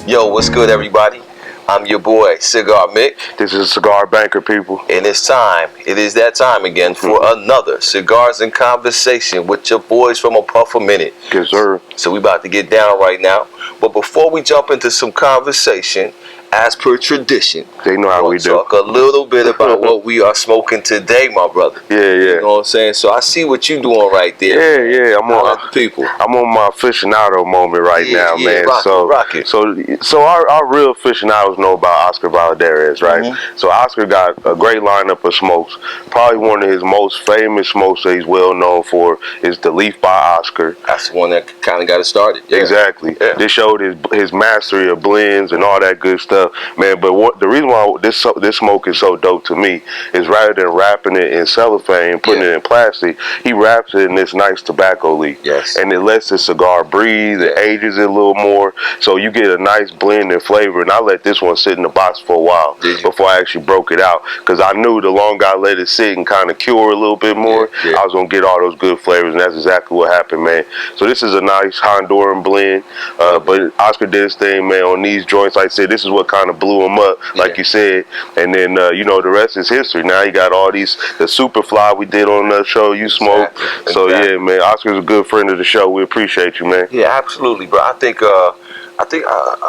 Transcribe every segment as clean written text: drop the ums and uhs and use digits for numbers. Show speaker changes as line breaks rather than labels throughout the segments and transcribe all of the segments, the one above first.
Yo, what's good, everybody? I'm your boy, Cigar Mick.
This is Cigar Banker, people.
And it's time. It is that time again for another Cigars and Conversation with your boys from A Puff a Minute.
Yes, sir.
So we about to get down right now. But before we jump into some conversation, as per tradition,
they know how we do.
Talk a little bit about what we are smoking today, my brother.
Yeah.
You know what I'm saying? So I see what you doing right there.
Yeah. I'm on
the people.
I'm on my aficionado moment right now, man.
Rock it.
So our real aficionados know about Oscar Valdez, right?
Mm-hmm.
So Oscar got a great lineup of smokes. Probably one of his most famous smokes that he's well known for is the Leaf by Oscar.
That's the one that kind of got it started. Yeah.
Exactly. Yeah. This showed his mastery of blends and all that good stuff, man. But the reason why this smoke is so dope to me is rather than wrapping it in cellophane and putting it in plastic, he wraps it in this nice tobacco leaf.
Yes.
And it lets the cigar breathe. It ages it a little more, so you get a nice blend and flavor. And I let this one sit in the box for a while before I actually broke it out, because I knew the longer I let it sit and kind of cure a little bit more, I was gonna get all those good flavors, and that's exactly what happened, man. So this is a nice Honduran blend, but Oscar did his thing, man, on these joints. Like I said, this is what kind of blew him up, like you said, and then the rest is history. Now you got all these, the Superfly we did on the show you smoked. So yeah, man, Oscar's a good friend of the show. We appreciate you, man.
Yeah, absolutely, bro. I think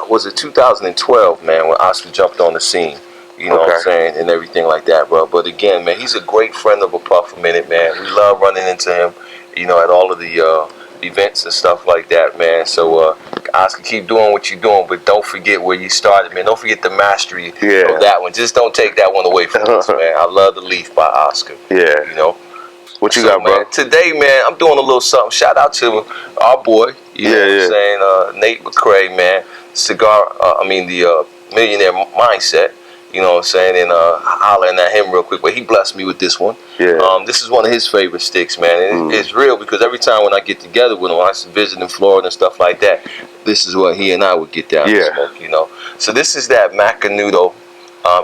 was it 2012, man, when Oscar jumped on the scene. You know what I'm saying, and everything like that, bro. But again, man, he's a great friend of A Puff a Minute, man. We love running into him, at all of the events and stuff like that, man. So Oscar, keep doing what you're doing, but don't forget where you started, man. Don't forget the mastery of that one. Just don't take that one away from us, man. I love The Leaf by Oscar.
Yeah. What you got, bro?
Man, today, man, I'm doing a little something. Shout out to our boy, you know what I'm saying, Nate McCrae, man. The Millionaire Mindset. You know what I'm saying? And hollering at him real quick. But he blessed me with this one.
Yeah.
This is one of his favorite sticks, man. And it's real, because every time when I get together with him, when I visit in Florida and stuff like that, this is what he and I would get down and smoke, So this is that Macanudo.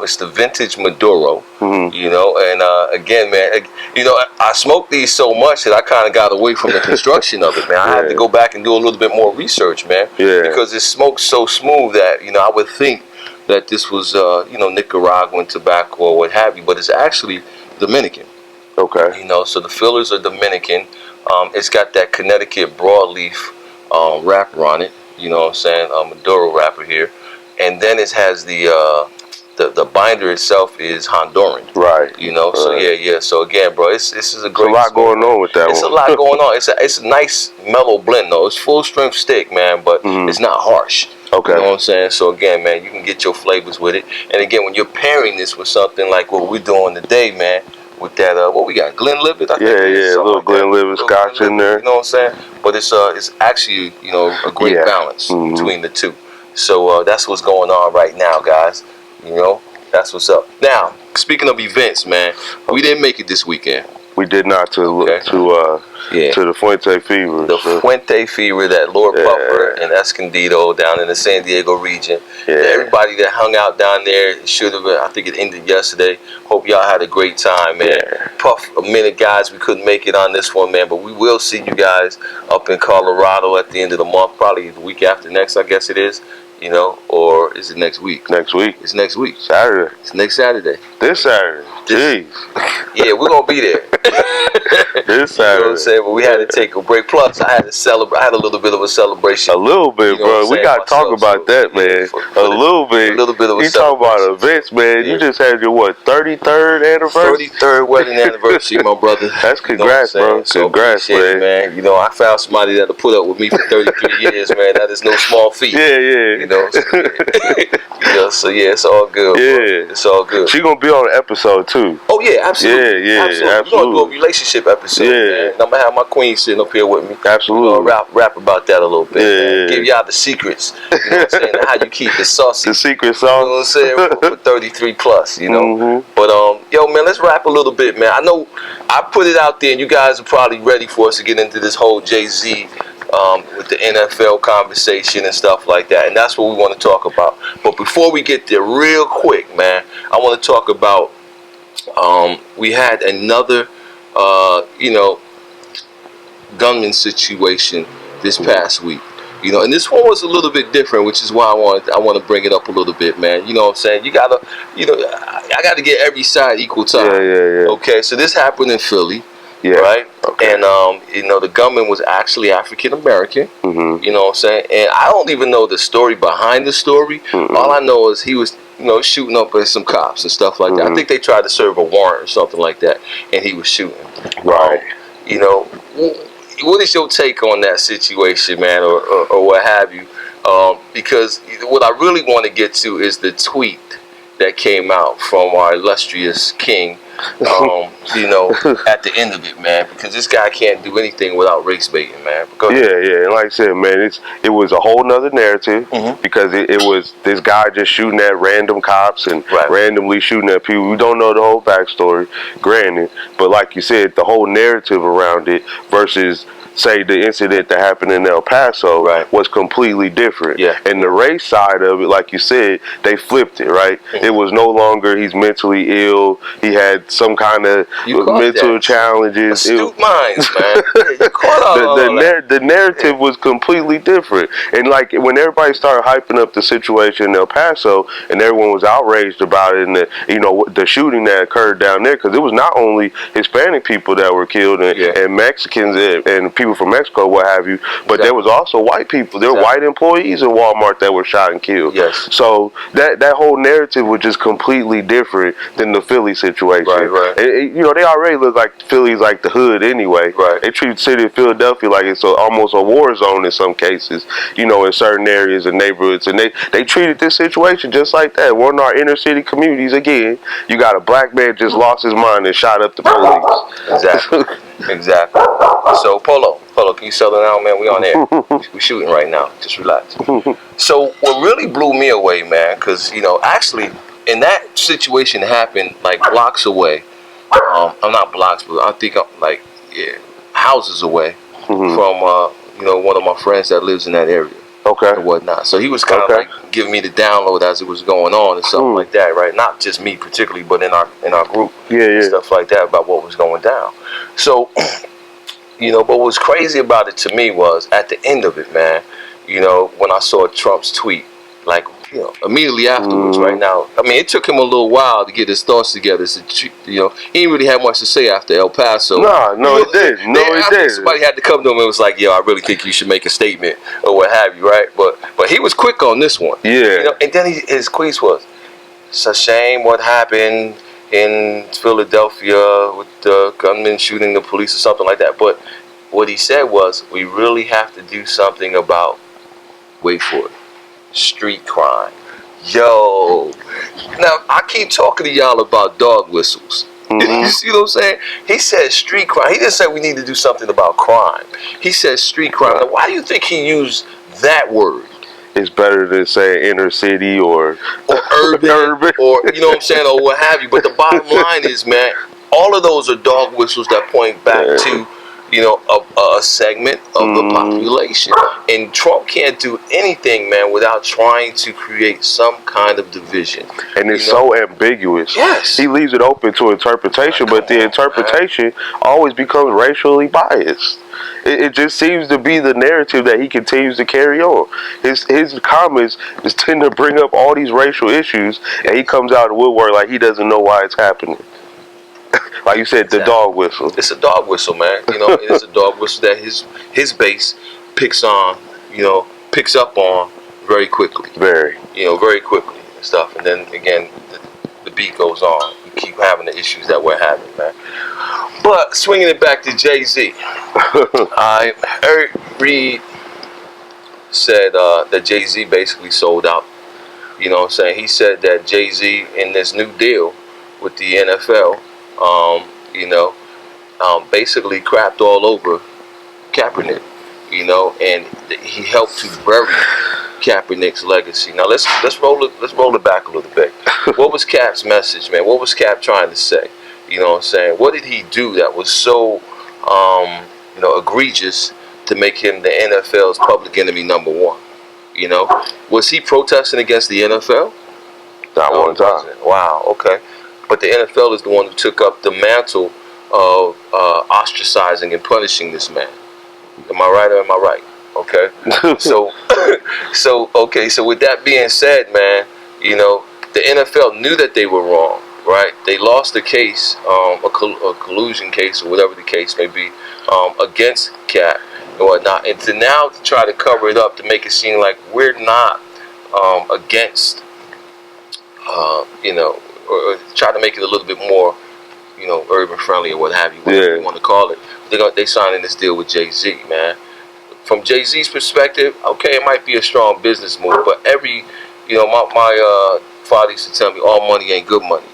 It's the vintage Maduro, and again, man, I smoked these so much that I kind of got away from the construction of it, man. I had to go back and do a little bit more research, man, because it smokes so smooth that, I would think that this was, Nicaraguan tobacco or what have you, but it's actually Dominican.
Okay.
So the fillers are Dominican. It's got that Connecticut broadleaf wrapper on it, you know what I'm saying, Maduro wrapper here, and then it has the binder itself is Honduran,
right?
So So again, bro, this is a great.
It's a lot going on with that.
It's a lot going on. It's a nice mellow blend though. It's full strength stick, man, but it's not harsh.
Okay.
You know what I'm saying? So again, man, you can get your flavors with it. And again, when you're pairing this with something like what we're doing today, man, with that what we got, Glenlivet, I think.
A little Glenlivet Scotch in there.
You know what I'm saying? But it's actually a great balance between the two. So that's what's going on right now, guys. That's what's up. Now, speaking of events, man, we didn't make it this weekend.
We did not to the Fuente Fever.
The Fuente Fever, that Lord Buffer and Escondido down in the San Diego region.
Yeah.
Everybody that hung out down there, should have been. I think it ended yesterday. Hope y'all had a great time, man.
Yeah.
Puff a Minute, guys. We couldn't make it on this one, man, but we will see you guys up in Colorado at the end of the month, probably the week after next, I guess it is. Or is it next week?
Next week.
It's next week.
Saturday.
It's next Saturday.
This Saturday. Jeez.
Yeah, we're gonna be there.
This Saturday.
You know what I'm saying? But we had to take a break. Plus, I had to celebrate. I had a little bit of a celebration.
A little bit, bro. We gotta talk about that, man. A little bit.
A little bit of a
celebration. You talking about events, man. You just had your 33rd anniversary?
33rd wedding anniversary, my brother.
That's congrats, bro.
So
congrats, man.
I found somebody that'll put up with me for 33 years, man. That is no small feat.
Yeah.
So it's all good.
Yeah,
bro. It's all good.
She gonna be on an episode too.
Oh yeah, absolutely.
Yeah,
absolutely. We're gonna do a relationship episode. Man. And I'm gonna have my queen sitting up here with me.
Absolutely.
We're gonna rap about that a little bit. Man. Give y'all the secrets. You know what I'm saying? How you keep it saucy.
The secret sauce.
You know what I'm saying? For 33 plus. But yo, man, let's rap a little bit, man. I know I put it out there, and you guys are probably ready for us to get into this whole Jay-Z. With the NFL conversation and stuff like that, and that's what we want to talk about. But before we get there, real quick, man, I want to talk about we had another gunman situation this past week. You know, and this one was a little bit different, which is why I want to bring it up a little bit, man. You know what I'm saying? You gotta, I gotta get every side equal time.
Yeah.
Okay, so this happened in Philly,
yeah.
right?
Okay.
And the gunman was actually African American.
Mm-hmm.
You know what I'm saying? And I don't even know the story behind the story.
Mm-hmm.
All I know is he was, shooting up at some cops and stuff like that. I think they tried to serve a warrant or something like that, and he was shooting.
Right.
What is your take on that situation, man, or what have you? Because what I really want to get to is the tweet that came out from our illustrious king, at the end of it, man, because this guy can't do anything without race baiting, man.
Yeah. And like I said, man, it was a whole nother narrative because it was this guy just shooting at random cops and randomly shooting at people. We don't know the whole backstory, granted, but like you said, the whole narrative around it versus, say, the incident that happened in El Paso was completely different.
Yeah.
And the race side of it, like you said, they flipped it, right? It was no longer he's mentally ill, he had some kind of mental challenges.
Astute minds, man. You caught all
the narrative was completely different. And like when everybody started hyping up the situation in El Paso and everyone was outraged about it, and the shooting that occurred down there, because it was not only Hispanic people that were killed and Mexicans and people from Mexico, what have you, but there was also white people. There were white employees in Walmart that were shot and killed.
Yes.
So that whole narrative was just completely different than the Philly situation.
Right.
They already look like Philly's like the hood anyway.
Right.
They treat the city of Philadelphia like it's almost a war zone in some cases, in certain areas and neighborhoods. And they treated this situation just like that. One of our inner city communities, again, you got a black man just lost his mind and shot up the police.
Exactly. So, Polo, can you settle down, man? We on air. We shooting right now. Just relax. So, what really blew me away, man, because, actually, in that situation happened, like, blocks away. I'm not blocks, but I think, houses away from, one of my friends that lives in that area.
Okay.
And whatnot. So he was kind of like giving me the download as it was going on and something like that, right? Not just me particularly, but in our group, and stuff like that about what was going down. So, but what was crazy about it to me was at the end of it, man. When I saw Trump's tweet, like immediately afterwards, right now. I mean, it took him a little while to get his thoughts together. So, he didn't really have much to say after El Paso.
No, it didn't.
Somebody had to come to him and was like, "Yo, I really think you should make a statement or what have you," right? But he was quick on this one.
Yeah.
And then his quiz was, "It's a shame what happened in Philadelphia with the gunman shooting the police," or something like that. But what he said was, "We really have to do something about," wait for it, "street crime." Yo, now I keep talking to y'all about dog whistles. You see what I'm saying? He said street crime. He didn't say we need to do something about crime. He said street crime. Now, why do you think he used that word?
It's better than say inner city or
urban, or you know what I'm saying, or what have you. But the bottom line is, man, all of those are dog whistles that point back to a segment of the population. And Trump can't do anything, man, without trying to create some kind of division.
And it's so ambiguous.
Yes.
He leaves it open to interpretation, but the interpretation always becomes racially biased. It just seems to be the narrative that he continues to carry on. His comments just tend to bring up all these racial issues, and he comes out of the woodwork like he doesn't know why it's happening. Like you said, the dog whistle.
It's a dog whistle, man. It's a dog whistle that his base picks up on very quickly. Very quickly and stuff. And then again, the beat goes on. We keep having the issues that we're having, man. But swinging it back to Jay-Z, Eric Reed said that Jay-Z basically sold out. You know what I'm saying? He said that Jay-Z in this new deal with the NFL, basically crapped all over Kaepernick, and he helped to bury Kaepernick's legacy. Now let's roll it back a little bit. What was Cap's message, man? What was Cap trying to say? You know what I'm saying? What did he do that was so egregious to make him the NFL's public enemy number one? Was he protesting against the NFL?
Not one time.
Wow, okay. But the NFL is the one who took up the mantle of ostracizing and punishing this man. Am I right or am I right? Okay, so so with that being said, man, you know, the NFL knew that they were wrong, right? They lost the case, a collusion case or whatever the case may be, against Cap and whatnot, and to try to cover it up to make it seem like we're not against, you know, or try to make it a little bit more, you know, urban friendly or what have you, whatever you want to call it. They signing this deal with Jay-Z, man. From Jay-Z's perspective, okay, it might be a strong business move, but you know, my father used to tell me, all money ain't good money.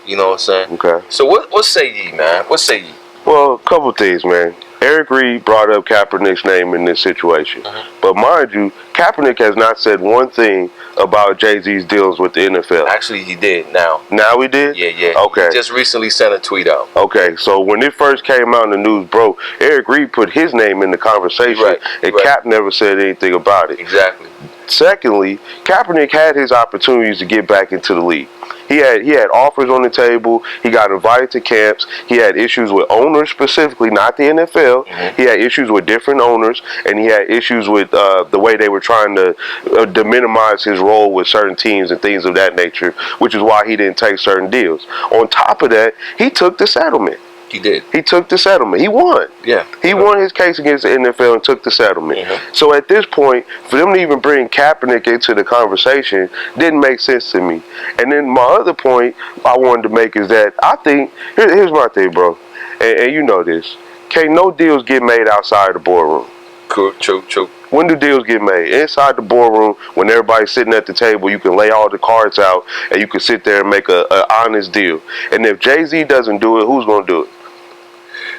You know what I'm saying?
Okay.
So what say ye, man? What say ye?
Well, a couple things, man. Eric Reed brought up Kaepernick's name in this situation. But mind you, Kaepernick has not said one thing about Jay-Z's deals with the NFL.
Actually, he did now.
Now he did?
Yeah.
Okay.
He just recently sent a tweet out.
Okay, so when it first came out and the news broke, Eric Reed put his name in the conversation, and Cap never said anything about it.
Exactly.
Secondly, Kaepernick had his opportunities to get back into the league. He had offers on the table. He got invited to camps. He had issues with owners specifically, not the NFL. He had issues with different owners, and he had issues with the way they were trying to minimize his role with certain teams and things of that nature, which is why he didn't take certain deals. On top of that, he took the settlement.
He did.
He took the settlement. He won.
Yeah.
He won his case against the NFL and took the settlement. So at this point, for them to even bring Kaepernick into the conversation didn't make sense to me. And then my other point I wanted to make is that I think, here's my thing, bro, and you know this, can't no deals get made outside the boardroom.
True.
When do deals get made? Inside the boardroom, when everybody's sitting at the table, you can lay all the cards out and you can sit there and make an honest deal. And if Jay-Z doesn't do it, who's going to do it?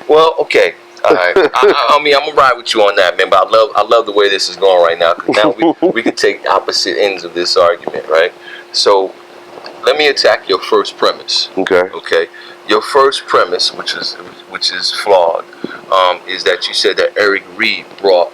Well, okay. All right. I mean, I'm gonna ride with you on that, man. But I love the way this is going right now. Cause now we can take opposite ends of this argument, right? So let me attack your first premise.
Okay.
Okay. Your first premise, which is flawed, is that you said that Eric Reed brought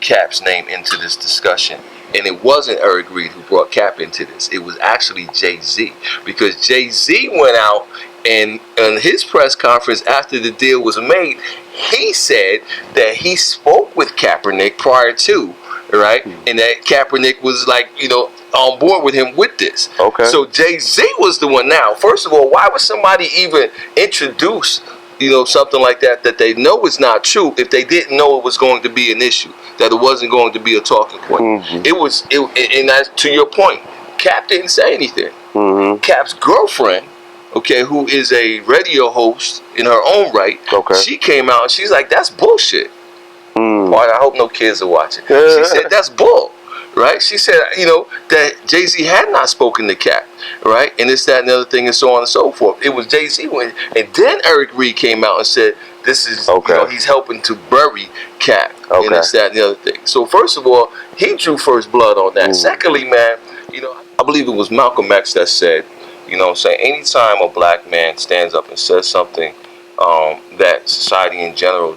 Cap's name into this discussion. And it wasn't Eric Reed who brought Cap into this. It was actually Jay-Z. Because Jay-Z went out and in his press conference after the deal was made, he said that he spoke with Kaepernick prior to, right? And that Kaepernick was like, you know, on board with him with this.
Okay.
So Jay-Z was the one now. First of all, why would somebody even introduce, you know, something like that they know is not true if they didn't know it was going to be an issue, that it wasn't going to be a talking point? And that's to your point. Cap didn't say anything. Cap's girlfriend, okay, who is a radio host in her own right, she came out and she's like, that's bullshit. Boy, I hope no kids are watching. She said, that's bull. Right? She said, you know, that Jay-Z had not spoken to Cap, right? And this, that, and the other thing, and so on and so forth. It was Jay-Z went, and then Eric Reed came out and said, this is, you know, he's helping to bury Cap, and this, that, and the other thing. So first of all, he drew first blood on that. Secondly, man, you know, I believe it was Malcolm X that said, you know what I'm saying, anytime a black man stands up and says something that society in general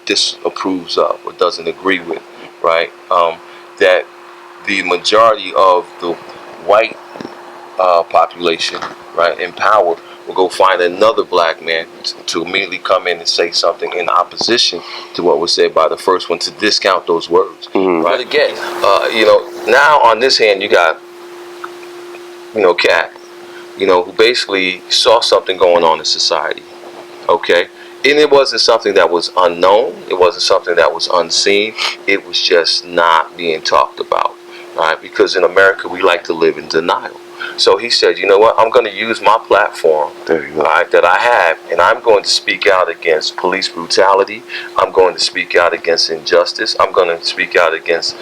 disapproves of or doesn't agree with, right, that the majority of the white population, right, in power, will go find another black man to immediately come in and say something in opposition to what was said by the first one, to discount those words. Right? Again, you know, now on this hand, you got, you know, Cap, you know, who basically saw something going on in society, okay? And it wasn't something that was unknown. It wasn't something that was unseen. It was just not being talked about, right? Because in America, we like to live in denial. So he said, you know what? I'm going to use my platform, right, that I have, and I'm going to speak out against police brutality. I'm going to speak out against injustice. I'm going to speak out against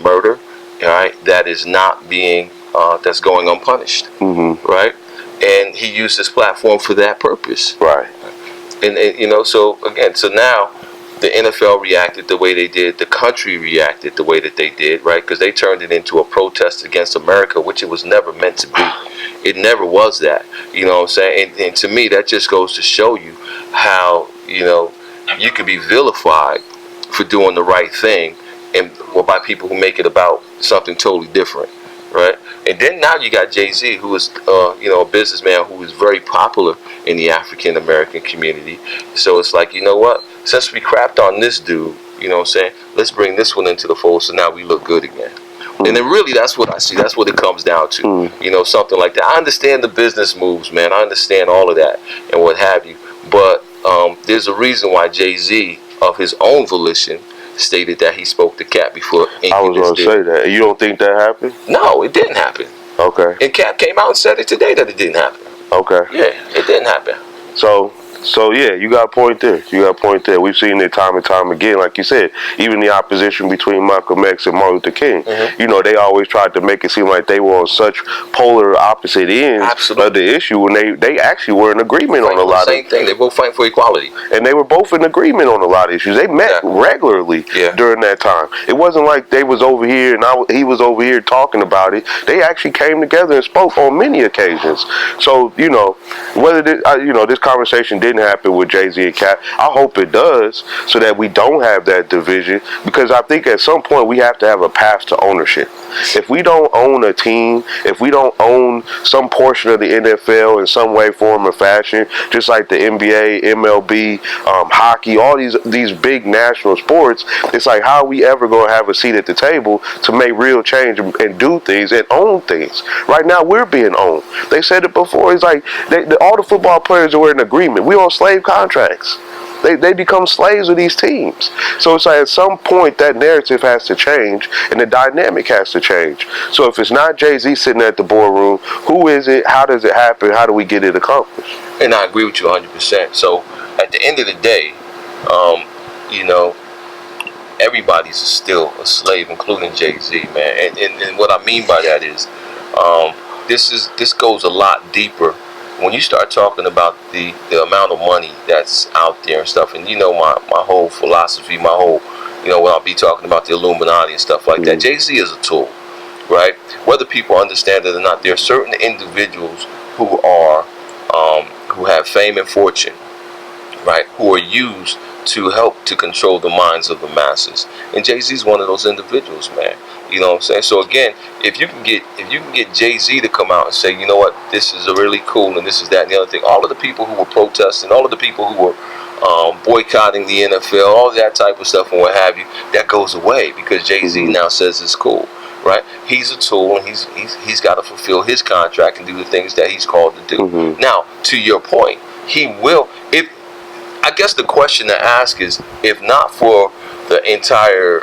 murder, all right, that is not being, that's going unpunished, right? And he used his platform for that purpose.
Right.
And you know, so again, so now the NFL reacted the way they did, the country reacted the way that they did, right? Because they turned it into a protest against America, which it was never meant to be. It never was that, you know what I'm saying? And to me, that just goes to show you how, you know, you can be vilified for doing the right thing, and or by people who make it about something totally different, right? And then now you got Jay-Z, who is, you know, a businessman who is very popular in the African American community. So it's like, you know what? Since we crapped on this dude, You know what I'm saying? Let's bring this one into the fold so now we look good again. And then really that's what I see. That's what it comes down to. You know, something like that. I understand the business moves, man. I understand all of that and what have you. But there's a reason why Jay-Z, of his own volition, stated that he spoke to Cap before inking
I was going to say that. You don't think that happened?
No, it didn't happen.
Okay.
And Cap came out and said it today that it didn't happen.
Okay.
Yeah, it didn't happen.
So yeah, you got a point there. You got a point there. We've seen it time and time again. Like you said, even the opposition between Malcolm X and Martin Luther King, you know, they always tried to make it seem like they were on such polar opposite ends of the issue when they actually were in agreement on a lot of
same thing. They both fighting for equality.
And they were both in agreement on a lot of issues. They met regularly during that time. It wasn't like they was over here and he was over here talking about it. They actually came together and spoke on many occasions. So, you know, whether this conversation didn't happen with Jay-Z and Cap, I hope it does so that we don't have that division, because I think at some point we have to have a path to ownership. If we don't own a team, if we don't own some portion of the NFL in some way, form, or fashion, just like the NBA, MLB, hockey, all these big national sports, it's like, how are we ever going to have a seat at the table to make real change and do things and own things? Right now, we're being owned. They said it before. It's like all the football players are in agreement. We on slave contracts. They become slaves of these teams. So it's like at some point that narrative has to change and the dynamic has to change. So if it's not Jay-Z sitting at the boardroom, who is it? How does it happen? How do we get it accomplished?
And I agree with you 100%. So at the end of the day, you know, everybody's still a slave, including Jay-Z, man. And what I mean by that is, this goes a lot deeper. When you start talking about the amount of money that's out there and stuff, and you know my whole philosophy, my whole, you know, when I'll be talking about the Illuminati and stuff like that, Jay-Z is a tool, right? Whether people understand it or not, there are certain individuals who are who have fame and fortune, right, who are used to help to control the minds of the masses, and Jay-Z's one of those individuals, man. You know what I'm saying? So again, if you can get Jay-Z to come out and say, you know what, this is a really cool and this is that and the other thing, all of the people who were protesting, all of the people who were boycotting the NFL, all that type of stuff and what have you, that goes away because Jay-Z now says it's cool, right? He's a tool and he's got to fulfill his contract and do the things that he's called to do. Now, to your point, he will. I guess the question to ask is, if not for the entire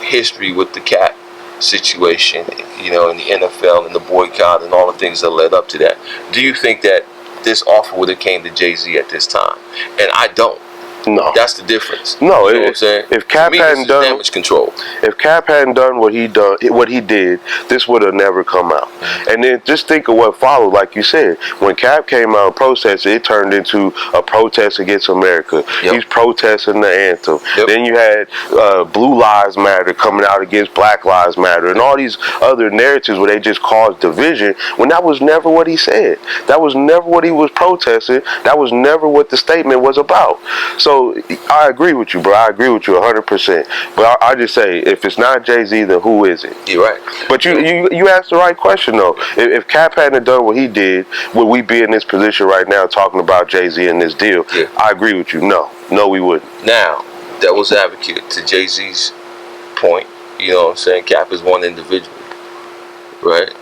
history with the Cap situation, you know, in the NFL and the boycott and all the things that led up to that, do you think that this offer would have came to Jay-Z at this time? And I don't. No, that's the difference.
No,
you know what I'm saying?
If Cap hadn't done
damage control,
if Cap hadn't done what he did, this would have never come out. And then just think of what followed. Like you said, when Cap came out and protested, it turned into a protest against America. He's protesting the anthem. Then you had Blue Lives Matter coming out against Black Lives Matter, and all these other narratives where they just caused division. When that was never what he said. That was never what he was protesting. That was never what the statement was about. So I agree with you, bro. I agree with you 100%. But I just say, if it's not Jay-Z, then who is it?
You're right.
But you asked the right question, though. If Cap hadn't done what he did, would we be in this position right now talking about Jay-Z and this deal? I agree with you. No, we wouldn't.
Now, devil's advocate to Jay-Z's point, you know what I'm saying? Cap is one individual, right?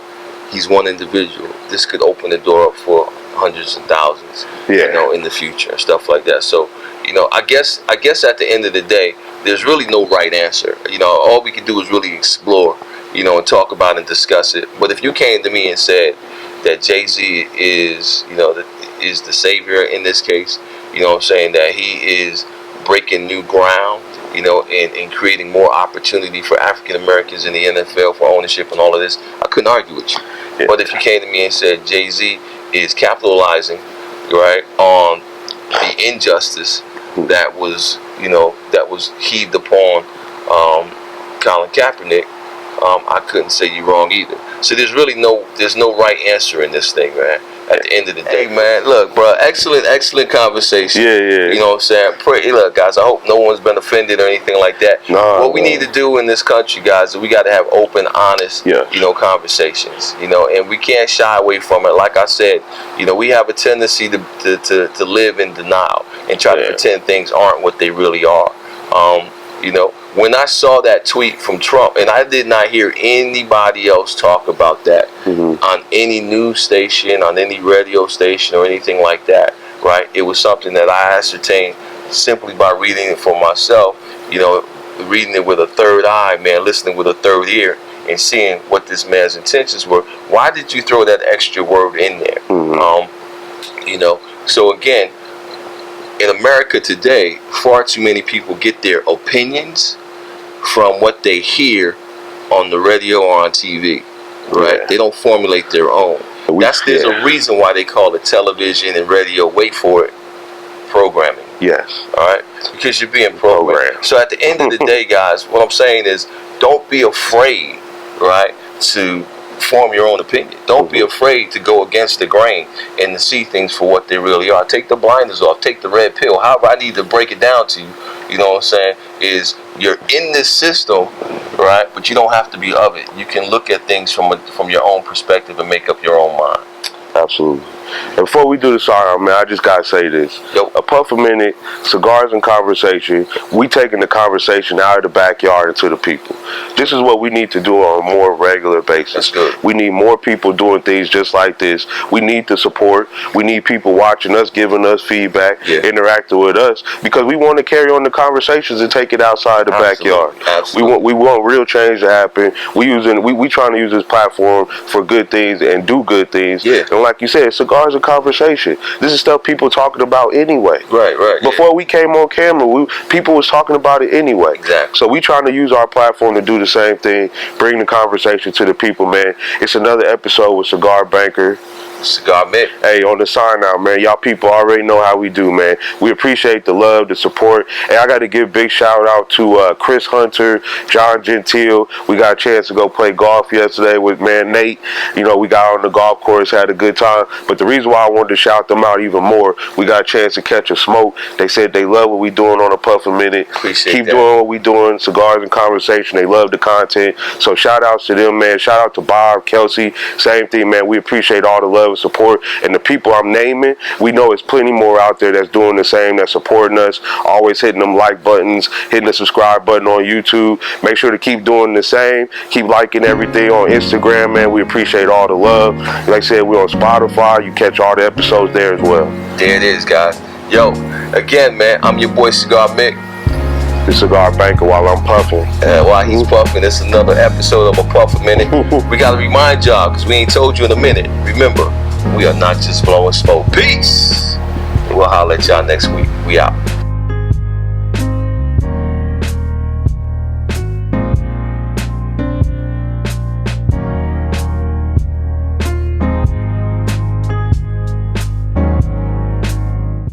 He's one individual. This could open the door up for hundreds and thousands, you know, in the future and stuff like that. So, you know, I guess at the end of the day, there's really no right answer. You know, all we can do is really explore, you know, and talk about and discuss it. But if you came to me and said that Jay-Z is, you know, is the savior in this case, you know what I'm saying, that he is breaking new ground, you know, and creating more opportunity for African Americans in the NFL for ownership and all of this, I couldn't argue with you. But if you came to me and said Jay-Z is capitalizing, right, on the injustice that was, you know, that was heaved upon Colin Kaepernick, I couldn't say you wrong either. So there's no right answer in this thing, man. At the end of the day, man, look, bro, excellent conversation. You know what I'm saying? Look, guys, I hope no one's been offended or anything like that. What we need to do in this country, guys, is we got to have open, honest, you know, conversations, you know, and we can't shy away from it. Like I said, you know, we have a tendency to live in denial and try to pretend things aren't what they really are. You know, when I saw that tweet from Trump, and I did not hear anybody else talk about that on any news station, on any radio station, or anything like that, right? It was something that I ascertained simply by reading it for myself, you know, reading it with a third eye, man, listening with a third ear, and seeing what this man's intentions were. Why did you throw that extra word in there? You know, so again, in America today, far too many people get their opinions from what they hear on the radio or on TV, right?
Yeah.
They don't formulate their own. There's a reason why they call it television and radio, wait for it, programming.
Yes.
All right? Because you're being programmed. So at the end of the day, guys, what I'm saying is don't be afraid, right, to form your own opinion. Don't be afraid to go against the grain and to see things for what they really are. Take the blinders off. Take the red pill. However I need to break it down to you, you know what I'm saying, is you're in this system, right, but you don't have to be of it. You can look at things from your own perspective and make up your own mind.
Absolutely. And before we do the sign, man, I just gotta say this. A puff a minute, cigars and conversation. We taking the conversation out of the backyard into the people. This is what we need to do on a more regular basis.
That's good.
We need more people doing things just like this. We need the support. We need people watching us, giving us feedback, interacting with us, because we want to carry on the conversations and take it outside the backyard.
Absolutely.
We want real change to happen. We trying to use this platform for good things and do good things.
Yeah.
And like you said, cigars and conversation. This is stuff people talking about anyway.
Right.
Before we came on camera, people was talking about it anyway.
Exactly.
So we trying to use our platform to do the same thing, bring the conversation to the people, man. It's another episode with Cigar Banker.
Cigar Mick.
Hey, on the sign out, man. Y'all people already know how we do, man. We appreciate the love, the support. And I got to give big shout out to Chris Hunter, John Gentile. We got a chance to go play golf yesterday with, man, Nate. You know, we got on the golf course, had a good time. But the reason why I wanted to shout them out even more, we got a chance to catch a smoke. They said they love what we doing on a puff a minute. Keep doing what we doing, cigars and conversation. They love the content. So shout outs to them, man. Shout out to Bob, Kelsey. Same thing, man. We appreciate all the love and support. And the people I'm naming, we know it's plenty more out there that's doing the same, that's supporting us, always hitting them like buttons, hitting the subscribe button on YouTube. Make sure to keep doing the same. Keep liking everything on Instagram, man. We appreciate all the love. Like I said, we're on Spotify. You catch all the episodes there as well.
There it is, guys. Yo, again, man, I'm your boy Cigar Mick.
The Cigar Banker while I'm puffing.
And while he's puffing, it's another episode of A Puff a Minute. We got to remind y'all, because we ain't told you in a minute. Remember, we are not just blowing smoke. Peace. We'll holler at y'all next week. We out.